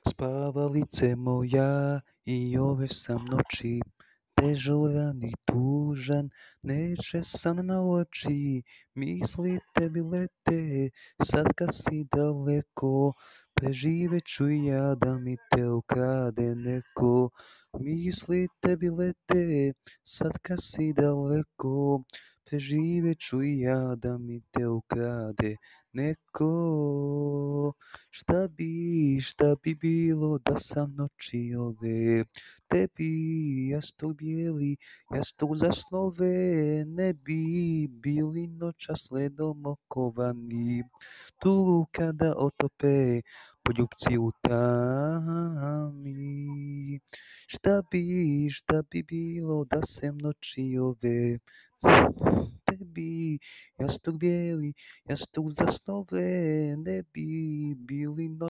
Spavalice moja i ove sam noći, dežuran i tužan, neće san na oči, misli tebi lete, sad kad si daleko, preživet ću ja da mi te ukrade neko. Misli tebi lete, sad kad si daleko, preživet ću ja da mi te ukrade neko. Šta bi bilo da sam noći ove tebi jastuk bijeli, jastuk za snove, ne bi bili noćas ledom okovani, tu kada otope poljupci u tami. Šta bi bilo da sam noći ove tebi jastuk bijeli, jastuk za snove, ne bi bili